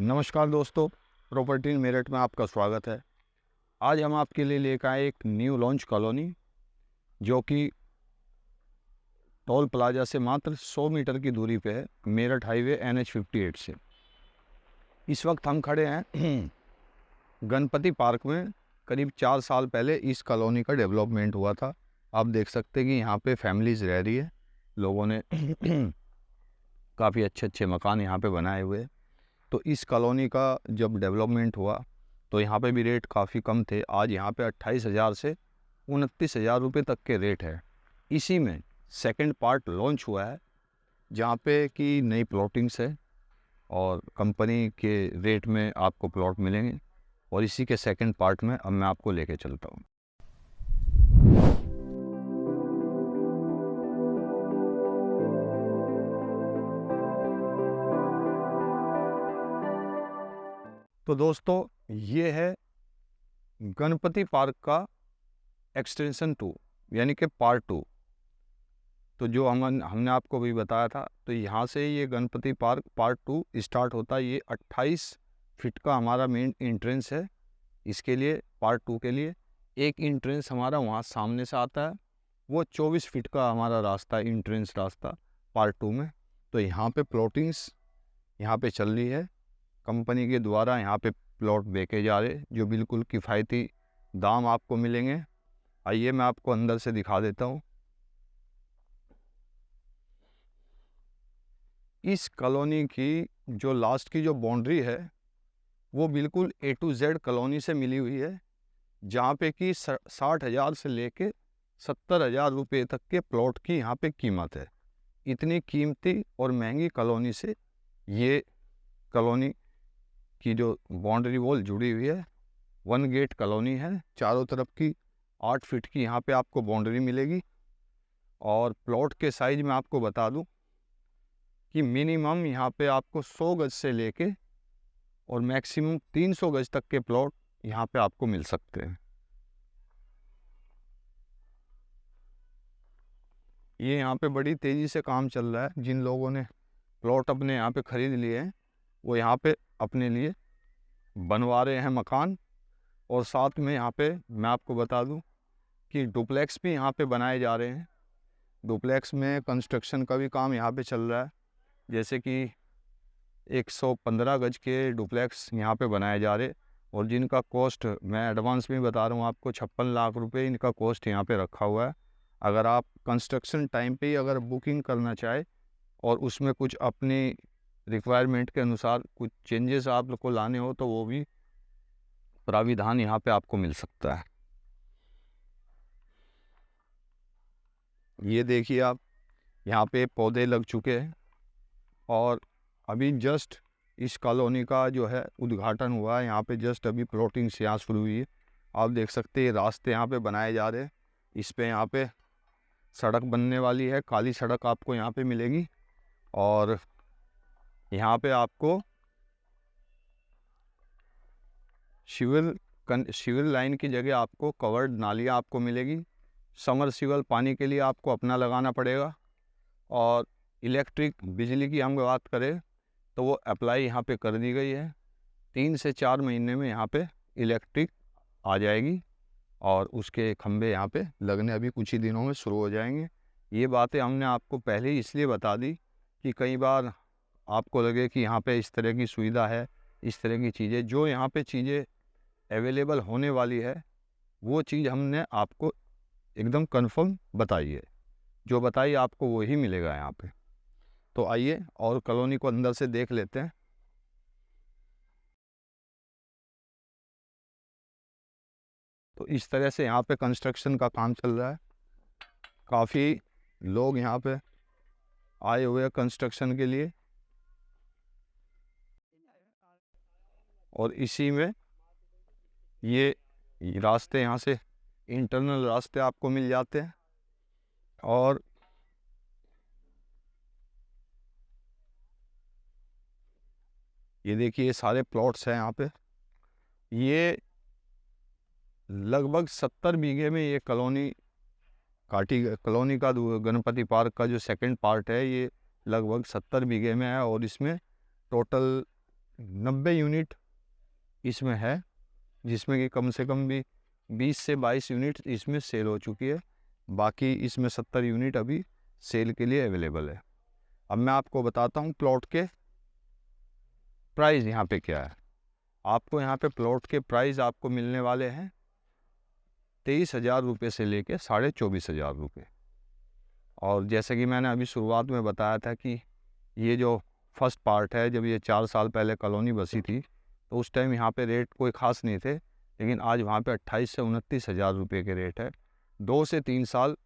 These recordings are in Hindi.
नमस्कार दोस्तों, प्रॉपर्टी इन मेरठ में आपका स्वागत है। आज हम आपके लिए लेकर आए एक न्यू लॉन्च कॉलोनी जो कि टोल प्लाजा से मात्र 100 मीटर की दूरी पे है, मेरठ हाईवे NH 58 से। इस वक्त हम खड़े हैं गणपति पार्क में। करीब 4 साल पहले इस कॉलोनी का डेवलपमेंट हुआ था। आप देख सकते हैं कि यहाँ पे फैमिलीज़ रह रही है। लोगों ने काफ़ी अच्छे मकान यहाँ पे बनाए हुए हैं। तो इस कॉलोनी का जब डेवलपमेंट हुआ तो यहाँ पे भी रेट काफ़ी कम थे। आज यहाँ पे 28,000 से 29,000 रुपये तक के रेट है। इसी में सेकंड पार्ट लॉन्च हुआ है जहाँ पे कि नई प्लॉटिंग्स है और कंपनी के रेट में आपको प्लॉट मिलेंगे। और इसी के सेकंड पार्ट में अब मैं आपको लेके चलता हूँ। तो दोस्तों, ये है गणपति पार्क का एक्सटेंशन 2 यानी कि पार्ट 2। तो जो हमने आपको भी बताया था, तो यहाँ से ये गणपति पार्क पार्ट 2 स्टार्ट होता है। ये 28 फीट का हमारा मेन एंट्रेंस है। इसके लिए पार्ट 2 के लिए एक एंट्रेंस हमारा वहाँ सामने से आता है। वो 24 फीट का हमारा रास्ता है, एंट्रेंस रास्ता पार्ट 2 में। तो यहाँ पे प्लॉटिंग्स यहाँ पे चल रही है। कंपनी के द्वारा यहाँ पे प्लॉट बेचे जा रहे जो बिल्कुल किफ़ायती दाम आपको मिलेंगे। आइए मैं आपको अंदर से दिखा देता हूँ। इस कॉलोनी की जो लास्ट की जो बाउंड्री है वो बिल्कुल A to Z कॉलोनी से मिली हुई है, जहाँ पे कि 60,000 से लेके 70,000 रुपये तक के प्लॉट की यहाँ पे कीमत है। इतनी कीमती और महंगी कॉलोनी से ये कॉलोनी की जो बाउंड्री वॉल जुड़ी हुई है। 1 गेट कॉलोनी है। चारों तरफ की 8 फीट की यहाँ पे आपको बाउंड्री मिलेगी। और प्लॉट के साइज में आपको बता दूं कि मिनिमम यहाँ पे आपको 100 गज से लेके और मैक्सिमम 300 गज तक के प्लॉट यहाँ पे आपको मिल सकते हैं। ये यहाँ पे बड़ी तेज़ी से काम चल रहा है। जिन लोगों ने प्लॉट अपने यहाँ पे ख़रीद लिए हैं वो यहाँ पे अपने लिए बनवा रहे हैं मकान। और साथ में यहाँ पे मैं आपको बता दूं कि डुप्लेक्स भी यहाँ पे बनाए जा रहे हैं। डुप्लेक्स में कंस्ट्रक्शन का भी काम यहाँ पे चल रहा है। जैसे कि 115 गज के डुप्लेक्स यहाँ पे बनाए जा रहे और जिनका कॉस्ट मैं एडवांस में बता रहा हूँ आपको, 56 लाख रुपए इनका कॉस्ट यहाँ पे रखा हुआ है। अगर आप कंस्ट्रक्शन टाइम पे ही अगर बुकिंग करना चाहे और उसमें कुछ अपनी रिक्वायरमेंट के अनुसार कुछ चेंजेस आप लोग को लाने हो तो वो भी प्राविधान यहाँ पे आपको मिल सकता है। ये देखिए आप, यहाँ पे पौधे लग चुके हैं और अभी जस्ट इस कॉलोनी का जो है उद्घाटन हुआ है। यहाँ पे जस्ट अभी प्लॉटिंग से यहाँ शुरू हुई है। आप देख सकते हैं रास्ते यहाँ पे बनाए जा रहे हैं। इस पे यहाँ पे सड़क बनने वाली है। काली सड़क आपको यहाँ पे मिलेगी और यहाँ पे आपको सिविल लाइन की जगह आपको कवर्ड नालियाँ आपको मिलेगी। समरसीबल पानी के लिए आपको अपना लगाना पड़ेगा। और इलेक्ट्रिक बिजली की हम बात करें तो वो अप्लाई यहाँ पे कर दी गई है। 3 से 4 महीने में यहाँ पे इलेक्ट्रिक आ जाएगी और उसके खंभे यहाँ पे लगने अभी कुछ ही दिनों में शुरू हो जाएंगे। ये बातें हमने आपको पहले ही इसलिए बता दी कि कई बार आपको लगे कि यहाँ पे इस तरह की सुविधा है, इस तरह की चीज़ें जो यहाँ पे चीज़ें अवेलेबल होने वाली है वो चीज़ हमने आपको एकदम कंफर्म बताई है। जो बताई आपको वही मिलेगा यहाँ पे। तो आइए और कॉलोनी को अंदर से देख लेते हैं। तो इस तरह से यहाँ पे कंस्ट्रक्शन का काम चल रहा है। काफ़ी लोग यहाँ पे आए हुए हैं कंस्ट्रक्शन के लिए और इसी में ये रास्ते यहाँ से इंटरनल रास्ते आपको मिल जाते हैं। और ये देखिए ये सारे प्लॉट्स हैं यहाँ पे। ये लगभग 70 बीघे में ये कॉलोनी कॉलोनी का गणपति पार्क का जो सेकंड पार्ट है ये लगभग 70 बीघे में है। और इसमें टोटल 90 यूनिट इसमें है, जिसमें कि कम से कम भी 20 से 22 यूनिट इसमें सेल हो चुकी है। बाकी इसमें 70 यूनिट अभी सेल के लिए अवेलेबल है। अब मैं आपको बताता हूँ प्लॉट के प्राइस यहाँ पे क्या है। आपको यहाँ पे प्लॉट के प्राइस आपको मिलने वाले हैं 23,000 रुपये से लेके 24,500 रुपये। और जैसे कि मैंने अभी शुरुआत में बताया था कि ये जो फर्स्ट पार्ट है, जब ये 4 साल पहले कॉलोनी बसी थी तो उस टाइम यहाँ पे रेट कोई ख़ास नहीं थे, लेकिन आज वहाँ पे 28 से 29,000 रुपये के रेट है। 2 से 3 साल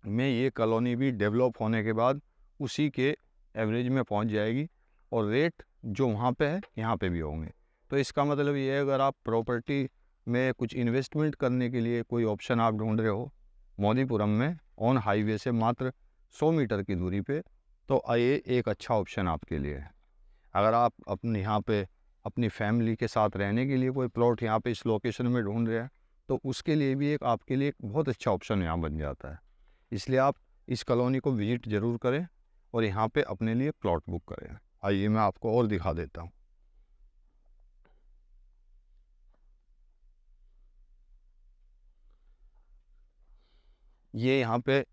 में ये कॉलोनी भी डेवलप होने के बाद उसी के एवरेज में पहुँच जाएगी और रेट जो वहाँ पे है यहाँ पे भी होंगे। तो इसका मतलब ये है, अगर आप प्रॉपर्टी में कुछ इन्वेस्टमेंट करने के लिए कोई ऑप्शन आप ढूंढ रहे हो मोदीपुरम में ऑन हाईवे से मात्र 100 मीटर की दूरी पे, तो ये एक अच्छा ऑप्शन आपके लिए है। अगर आप अपने यहाँ पे अपनी फैमिली के साथ रहने के लिए कोई प्लॉट यहाँ पे इस लोकेशन में ढूंढ रहे हैं तो उसके लिए भी एक आपके लिए एक बहुत अच्छा ऑप्शन यहाँ बन जाता है। इसलिए आप इस कॉलोनी को विजिट ज़रूर करें और यहाँ पे अपने लिए प्लॉट बुक करें। आइए मैं आपको और दिखा देता हूँ। ये यहाँ पे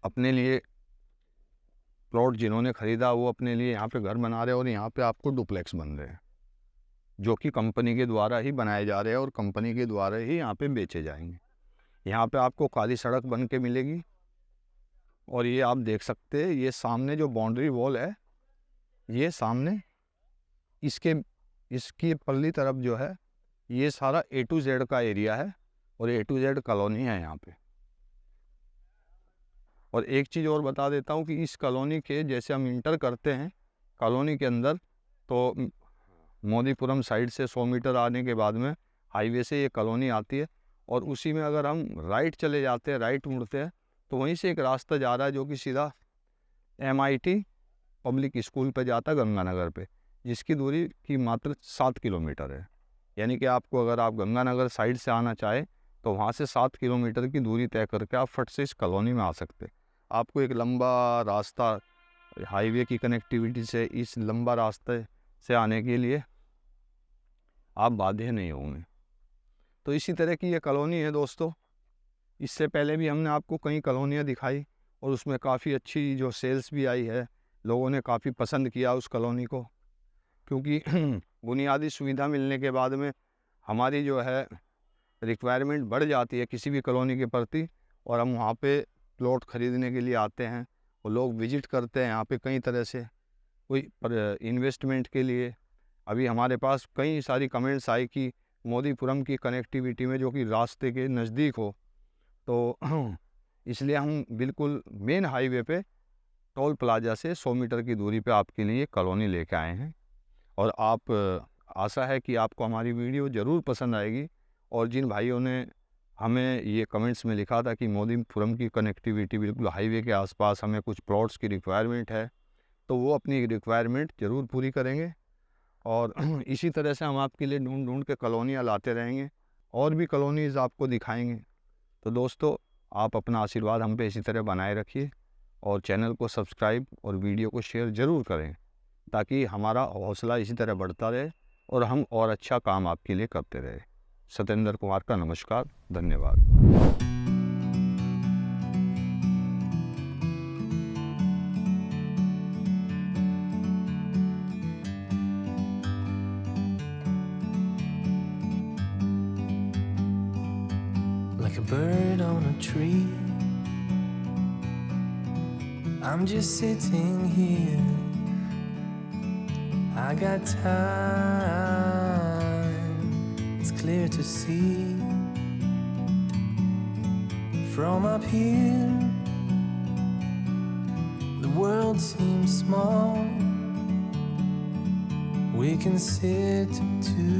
अपने लिए प्लॉट जिन्होंने ख़रीदा वो अपने लिए यहाँ पे घर बना रहे हैं और यहाँ पे आपको डुप्लेक्स बन रहे हैं जो कि कंपनी के द्वारा ही बनाए जा रहे हैं और कंपनी के द्वारा ही यहाँ पे बेचे जाएंगे। यहाँ पे आपको काली सड़क बन के मिलेगी और ये आप देख सकते हैं, ये सामने जो बाउंड्री वॉल है, ये सामने इसकी पल्ली तरफ जो है ये सारा A to Z का एरिया है और A to Z कॉलोनी है यहाँ पे। और एक चीज़ और बता देता हूँ कि इस कॉलोनी के जैसे हम इंटर करते हैं कॉलोनी के अंदर तो मोदीपुरम साइड से 100 मीटर आने के बाद में हाईवे से ये कॉलोनी आती है और उसी में अगर हम राइट चले जाते हैं, राइट मुड़ते हैं तो वहीं से एक रास्ता जा रहा है जो कि सीधा MIT पब्लिक स्कूल पे जाता है गंगानगर पे, जिसकी दूरी की मात्र 7 किलोमीटर है। यानी कि आपको अगर आप गंगानगर साइड से आना चाहें तो वहाँ से 7 किलोमीटर की दूरी तय करके आप फट से इस कॉलोनी में आ सकते हैं। आपको एक लंबा रास्ता हाईवे की कनेक्टिविटी से इस लंबा रास्ते से आने के लिए आप बाध्य नहीं होंगे। तो इसी तरह की ये कॉलोनी है दोस्तों। इससे पहले भी हमने आपको कई कॉलोनियाँ दिखाई और उसमें काफ़ी अच्छी जो सेल्स भी आई है, लोगों ने काफ़ी पसंद किया उस कॉलोनी को, क्योंकि बुनियादी सुविधा मिलने के बाद में हमारी जो है रिक्वायरमेंट बढ़ जाती है किसी भी कॉलोनी के प्रति और हम वहाँ पे प्लॉट ख़रीदने के लिए आते हैं और लोग विजिट करते हैं यहाँ पे कई तरह से, कोई इन्वेस्टमेंट के लिए। अभी हमारे पास कई सारी कमेंट्स आई कि मोदीपुरम की कनेक्टिविटी में जो कि रास्ते के नज़दीक हो, तो इसलिए हम बिल्कुल मेन हाईवे पे टोल प्लाजा से 100 मीटर की दूरी पे आपके लिए कॉलोनी लेके आए हैं। और आप आशा है कि आपको हमारी वीडियो ज़रूर पसंद आएगी। और जिन भाइयों ने हमें ये कमेंट्स में लिखा था कि मोदीपुरम की कनेक्टिविटी बिल्कुल हाईवे के आसपास हमें कुछ प्लॉट्स की रिक्वायरमेंट है, तो वो अपनी रिक्वायरमेंट ज़रूर पूरी करेंगे और इसी तरह से हम आपके लिए ढूंढ के कॉलोनियाँ लाते रहेंगे और भी कॉलोनीज़ आपको दिखाएंगे। तो दोस्तों, आप अपना आशीर्वाद हम पे इसी तरह बनाए रखिए और चैनल को सब्सक्राइब और वीडियो को शेयर ज़रूर करें ताकि हमारा हौसला इसी तरह बढ़ता रहे और हम और अच्छा काम आपके लिए करते रहे। सत्येंद्र कुमार का नमस्कार, धन्यवाद। Like a bird on a tree, I'm just sitting here. I got time, it's clear to see. From up here, the world seems small. We can sit together